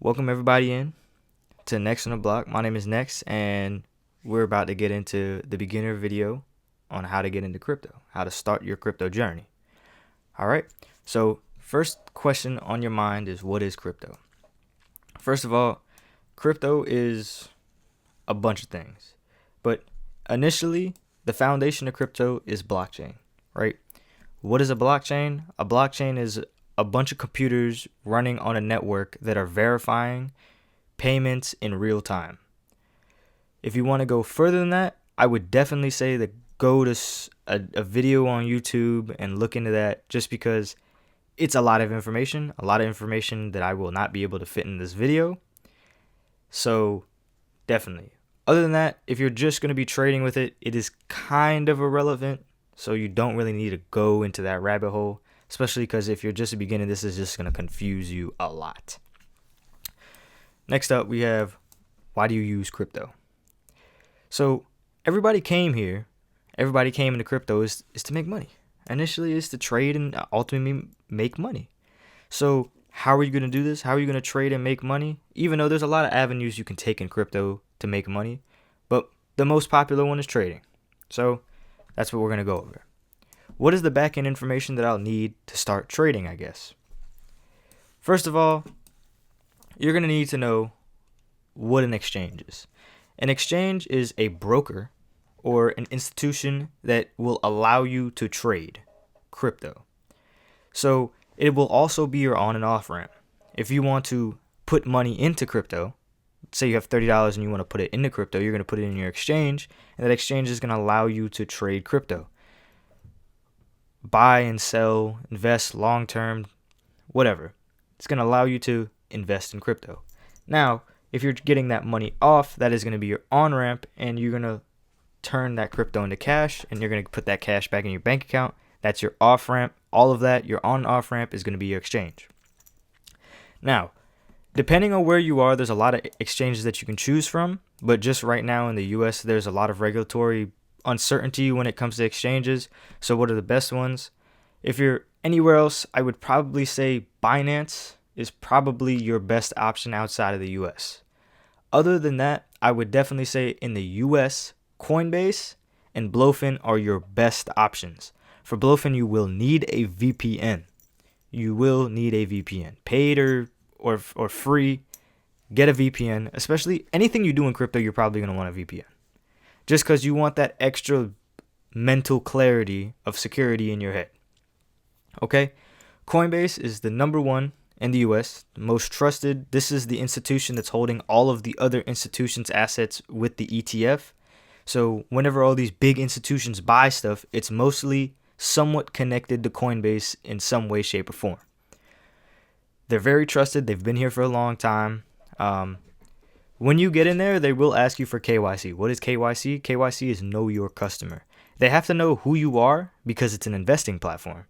Welcome everybody in to Next on the Block. My name is Next, and we're about to get into the beginner video on how to get into crypto, how to start your crypto journey. All right. So first question on your mind is, what is crypto? First of all, crypto is a bunch of things, but initially the foundation of crypto is blockchain, right? What is a blockchain? A blockchain is a bunch of computers running on a network that are verifying payments in real time. If you want to go further than that, I would definitely say that go to a video on YouTube and look into that, just because it's a lot of information that I will not be able to fit in this video. So definitely. Other than that, if you're just going to be trading with it, it is kind of irrelevant. So you don't really need to go into that rabbit hole, especially because if you're just a beginner, this is just going to confuse you a lot. Next up, we have, why do you use crypto? So everybody came into crypto is to make money. Initially, is to trade and ultimately make money. So how are you going to do this? How are you going to trade and make money? Even though there's a lot of avenues you can take in crypto to make money, but the most popular one is trading. So that's what we're going to go over. What is the back-end information that I'll need to start trading, I guess? First of all, you're going to need to know what an exchange is. An exchange is a broker or an institution that will allow you to trade crypto. So it will also be your on and off ramp. If you want to put money into crypto, say you have $30 and you want to put it into crypto, you're going to put it in your exchange, and that exchange is going to allow you to trade crypto. Buy and sell, invest long term, whatever. It's going to allow you to invest in crypto. Now, if you're getting that money off, that is going to be your on ramp, and you're going to turn that crypto into cash, and you're going to put that cash back in your bank account. That's your off ramp. All of that, your on and off ramp, is going to be your exchange. Now, depending on where you are, there's a lot of exchanges that you can choose from, but just right now in the US, there's a lot of regulatory uncertainty when it comes to exchanges. So what are the best ones? If you're anywhere else, I would probably say Binance is probably your best option outside of the US. Other than that, I would definitely say in the US, Coinbase and Blowfin are your best options. For Blowfin, you will need a VPN. Paid or free, get a VPN. Especially anything you do in crypto, you're probably going to want a VPN. Just because you want that extra mental clarity of security in your head. Okay? Coinbase is the number one in the US, the most trusted. This is the institution that's holding all of the other institutions' assets with the ETF. So whenever all these big institutions buy stuff, it's mostly somewhat connected to Coinbase in some way, shape, or form. They're very trusted. They've been here for a long time. When you get in there, they will ask you for KYC. What is KYC? KYC is know your customer. They have to know who you are because it's an investing platform.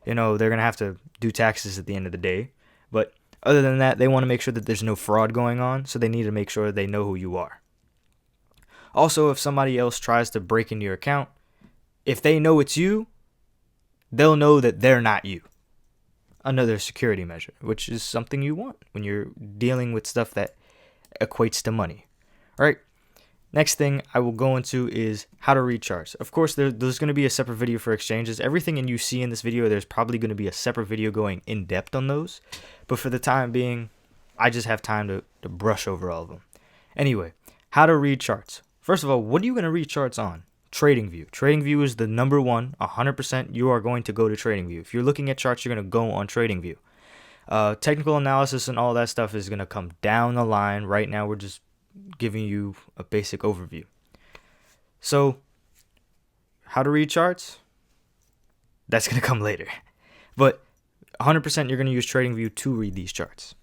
They're going to have to do taxes at the end of the day. But other than that, they want to make sure that there's no fraud going on. So they need to make sure they know who you are. Also, if somebody else tries to break into your account, if they know it's you, they'll know that they're not you. Another security measure, which is something you want when you're dealing with stuff that equates to money. All right. Next thing I will go into is how to read charts. Of course, there's going to be a separate video for exchanges. Everything you see in this video, there's probably going to be a separate video going in depth on those. But for the time being, I just have time to brush over all of them. Anyway, how to read charts. First of all, what are you going to read charts on? TradingView. TradingView is the number one. 100% you are going to go to TradingView. If you're looking at charts, you're going to go on TradingView. Technical analysis and all that stuff is going to come down the line. Right now, we're just giving you a basic overview. So, how to read charts? That's going to come later. But 100% you're going to use TradingView to read these charts.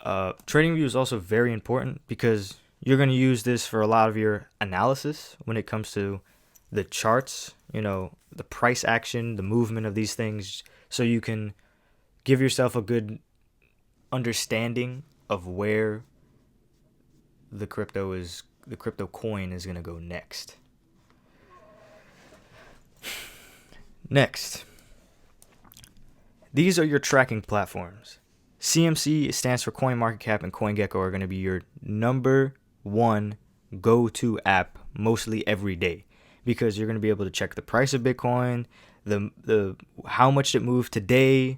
TradingView is also very important because you're going to use this for a lot of your analysis when it comes to the charts, the price action, the movement of these things, so you can give yourself a good understanding of where the crypto coin is going to go next. Next, these are your tracking platforms. CMC stands for CoinMarketCap, and CoinGecko are going to be your number one go-to app mostly every day, because you're going to be able to check the price of Bitcoin, the how much it moved today,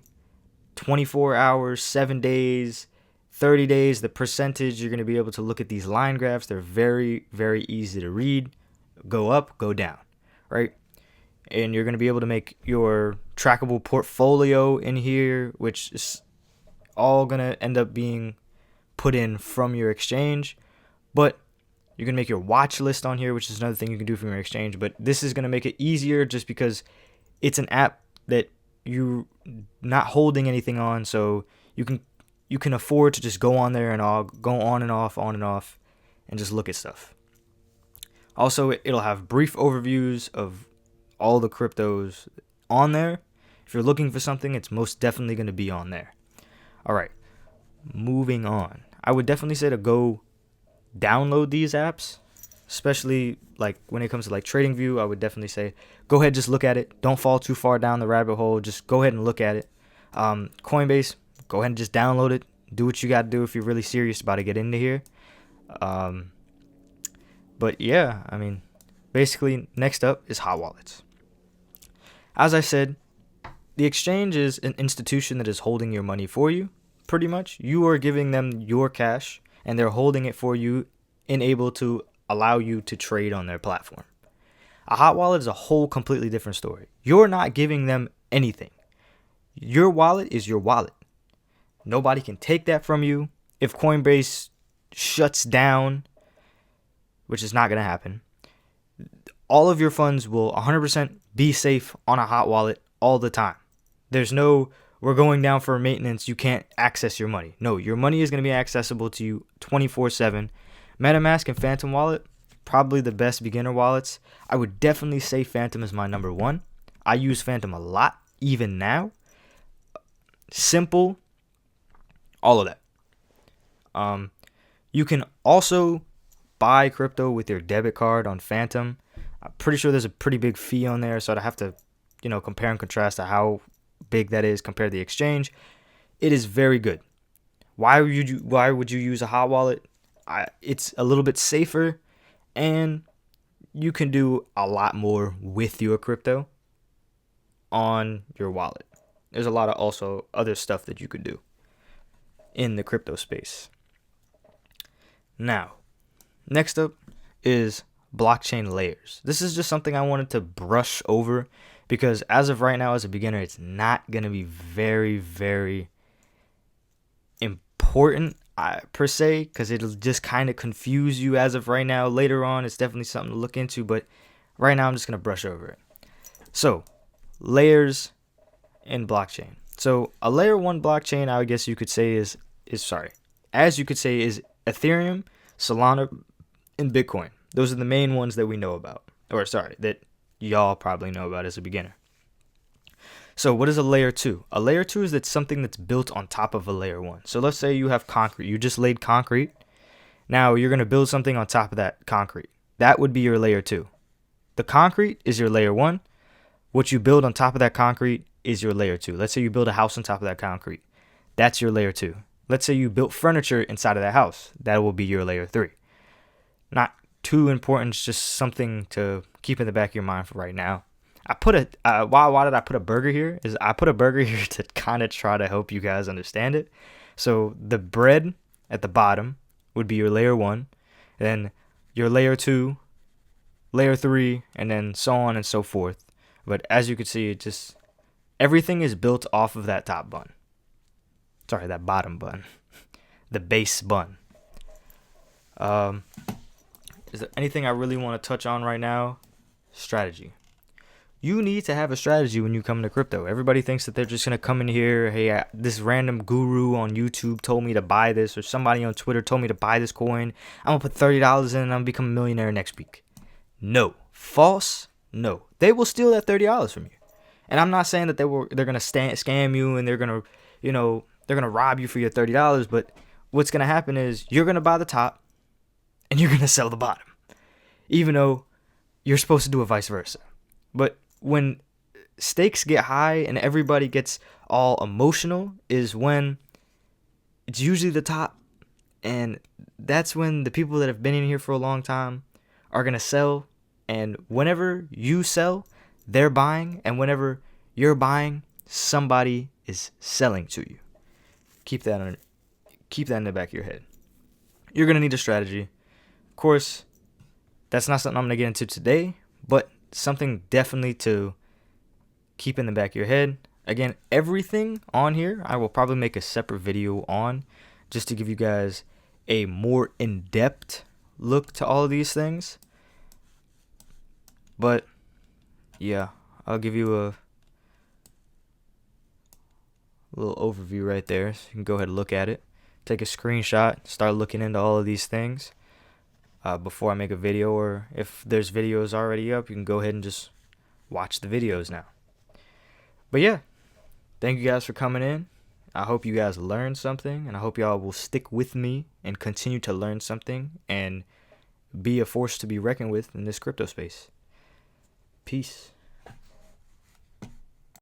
24 hours, 7 days, 30 days, the percentage. You're going to be able to look at these line graphs. They're very, very easy to read. Go up, go down, right? And you're going to be able to make your trackable portfolio in here, which is all going to end up being put in from your exchange. But you can make your watch list on here, which is another thing you can do from your exchange. But this is going to make it easier just because it's an app that you're not holding anything on, so you can afford to just go on there and all go on and off, and just look at stuff. Also, it'll have brief overviews of all the cryptos on there. If you're looking for something, it's most definitely going to be on there. All right, moving on. I would definitely say to go download these apps, especially like when it comes to like TradingView. I would definitely say go ahead, just look at it. Don't fall too far down the rabbit hole. Just go ahead and look at it. Coinbase, go ahead and just download it. Do what you got to do if you're really serious about to get into here. But yeah, I mean, basically next up is hot wallets. As I said, the exchange is an institution that is holding your money for you, pretty much. You are giving them your cash, and they're holding it for you and able to allow you to trade on their platform. A hot wallet is a whole completely different story. You're not giving them anything. Your wallet is your wallet. Nobody can take that from you. If Coinbase shuts down, which is not going to happen, all of your funds will 100% be safe on a hot wallet all the time. There's no, we're going down for maintenance, you can't access your money. No, your money is going to be accessible to you 24/7. MetaMask and Phantom Wallet, probably the best beginner wallets. I would definitely say Phantom is my number one. I use Phantom a lot, even now. Simple, all of that. You can also buy crypto with your debit card on Phantom. I'm pretty sure there's a pretty big fee on there, so I'd have to, compare and contrast to how big that is compared to the exchange. It is very good. Why would you use a hot wallet? It's a little bit safer, and you can do a lot more with your crypto on your wallet. There's a lot of also other stuff that you could do in the crypto space. Now, next up is blockchain layers. This is just something I wanted to brush over because as of right now, as a beginner, it's not going to be very, very important per se, because it'll just kind of confuse you as of right now. Later on, it's definitely something to look into, but right now I'm just going to brush over it. So, layers in blockchain. So, a layer 1 blockchain, I guess you could say is Ethereum, Solana, and Bitcoin. Those are the main ones that we know about. That y'all probably know about as a beginner. So what is a layer 2? A layer 2 is something that's built on top of a layer 1. So let's say you have concrete. You just laid concrete. Now you're going to build something on top of that concrete. That would be your layer 2. The concrete is your layer 1. What you build on top of that concrete is your layer 2. Let's say you build a house on top of that concrete. That's your layer 2. Let's say you built furniture inside of that house. That will be your layer 3. Not too important, it's just something to keep in the back of your mind for right now. I put why did I put a burger here? I put a burger here to kind of try to help you guys understand it. So the bread at the bottom would be your layer 1, then your layer 2, layer 3, and then so on and so forth. But as you can see, everything is built off of that top bun. Sorry, that bottom bun. The base bun. Is there anything I really want to touch on right now? Strategy. You need to have a strategy when you come into crypto. Everybody thinks that they're just going to come in here, hey, this random guru on YouTube told me to buy this, or somebody on Twitter told me to buy this coin. I'm going to put $30 in and I'm going to become a millionaire next week. No. False? No. They will steal that $30 from you. And I'm not saying that they're going to scam you and they're going to, they're going to rob you for your $30, but what's going to happen is you're going to buy the top and you're going to sell the bottom, even though you're supposed to do it vice versa. But when stakes get high and everybody gets all emotional is when it's usually the top. And that's when the people that have been in here for a long time are going to sell. And whenever you sell, they're buying. And whenever you're buying, somebody is selling to you. Keep that in the back of your head. You're going to need a strategy. Of course, that's not something I'm going to get into today, but something definitely to keep in the back of your head. Again, everything on here, I will probably make a separate video on, just to give you guys a more in-depth look to all of these things. But yeah, I'll give you a little overview right there, so you can go ahead and look at it. Take a screenshot, start looking into all of these things before I make a video, or if there's videos already up, you can go ahead and just watch the videos now. But yeah, thank you guys for coming in. I hope you guys learned something, and I hope y'all will stick with me and continue to learn something and be a force to be reckoned with in this crypto space. Peace.